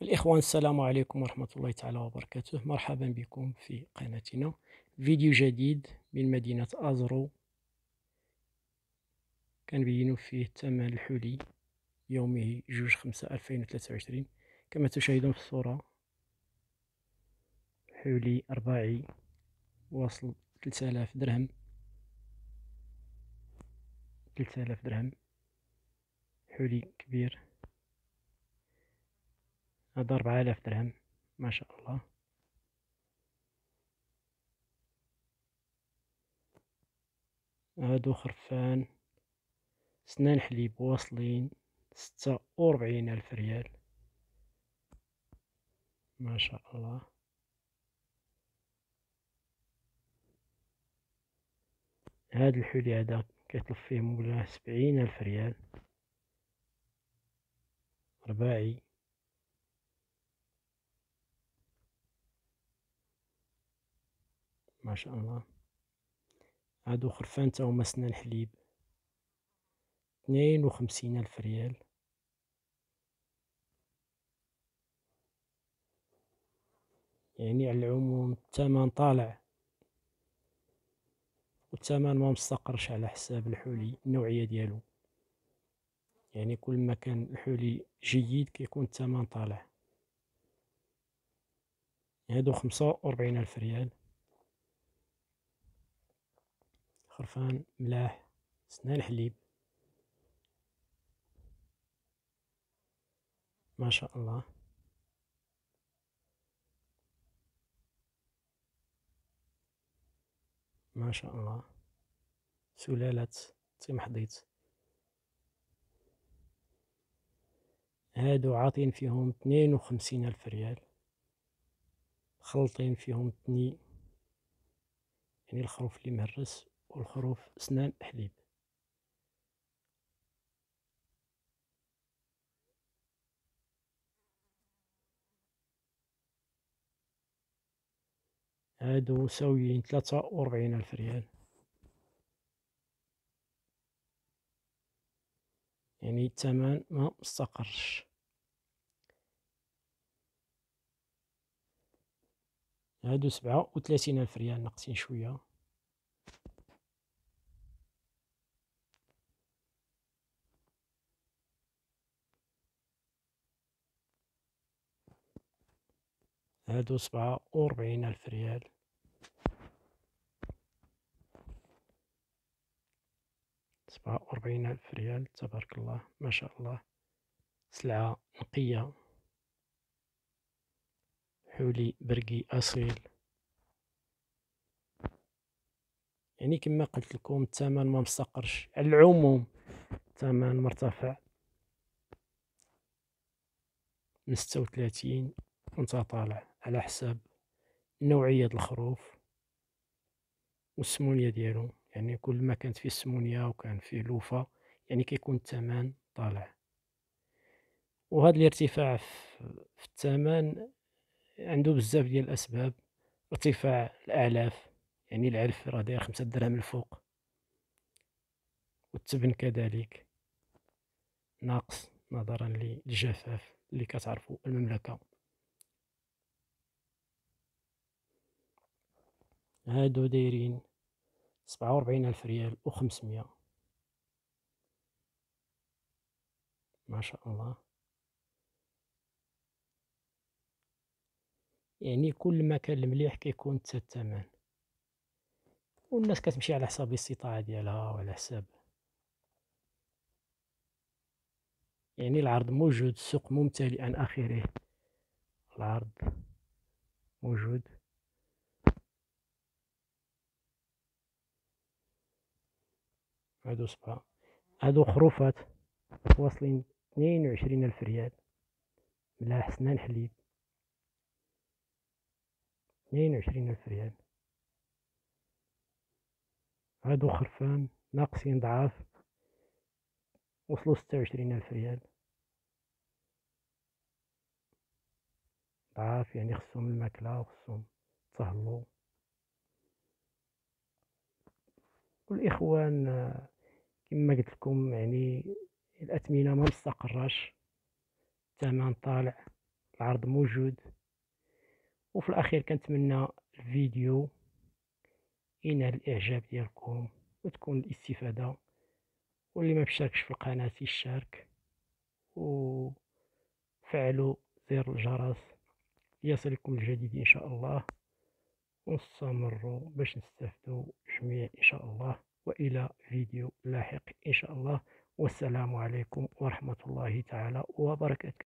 الإخوان، السلام عليكم ورحمة الله تعالى وبركاته. مرحبا بكم في قناتنا. فيديو جديد من مدينة أزرو كنبينو فيه ثمن الحلي يومه 2/5/2023. كما تشاهدون في الصورة، حلي رباعي واصل 3000 درهم. 3000 درهم حلي كبير. هذا 4000 درهم، ما شاء الله. هادو خرفان سنان حليب واصلين 46,000 ريال، ما شاء الله. هاد الحلي هذا كيطلب فيه مولاه 70,000 ريال، رباعي. ما شاء الله. هادو خرفان تا هما سنان حليب 52,000 ريال. يعني على العموم الثمن طالع، والثمن ما مستقرش على حساب الحلي النوعية ديالو. يعني كل ما كان الحلي جيد كيكون الثمن طالع. هادو 45,000 ريال، خرفان ملاح سنان حليب، ما شاء الله. ما شاء الله. سلالة تمحضيت. هادو عاطين فيهم 52,000 ريال، خلطين فيهم تني، يعني الخروف اللي مهرس والخروف سنان حليب. هادو ساويين 43,000 ريال. يعني الثمن ما مستقرش. هادو 37,000 ريال، ناقصين شوية. هادو 47,000 ريال. 47,000 ريال، تبارك الله، ما شاء الله. سلعة نقية، حولي برقي أصيل. يعني كما قلت لكم الثمن ما مستقرش. على العموم الثمن مرتفع من 36 وانت طالع، على حساب نوعية الخروف والسمونية ديالو. يعني كل ما كانت فيه السمونية وكان فيه لوفة، يعني كيكون الثمن طالع. وهذا الارتفاع في الثمن عنده بزاف ديال الأسباب. ارتفاع الأعلاف، يعني العلف راه داير 5 دراهم الفوق، والتبن كذلك ناقص نظرا للجفاف اللي كتعرفوا المملكة. هادو دايرين 47,000 ريال و500، ما شاء الله. يعني كل ما كان المليح كيكون تا الثمن، والناس كتمشي على حساب الاستطاعة ديالها وعلى حساب. يعني العرض موجود، السوق ممتلئ عن آخره، العرض موجود. هادو خروفات واصلين 22,000 ريال، ملاح سنان حليب 22,000 ريال. هادو خرفان ناقصين ضعاف، وصلوا 26,000 ريال. ضعاف، يعني خصهم الماكلة وخصهم تهلو. والإخوان كما قلت لكم، يعني الأثمنة ما مستقراش، الثمن طالع، العرض موجود. وفي الأخير كنتمنى الفيديو ينال الإعجاب ديالكم وتكون الاستفادة، واللي ما مشتركش في القناة يشترك وفعلوا زر الجرس ليصلكم الجديد إن شاء الله، ونستمروا باش نستافدوا جميع إن شاء الله. وإلى فيديو لاحق إن شاء الله، والسلام عليكم ورحمة الله تعالى وبركاته.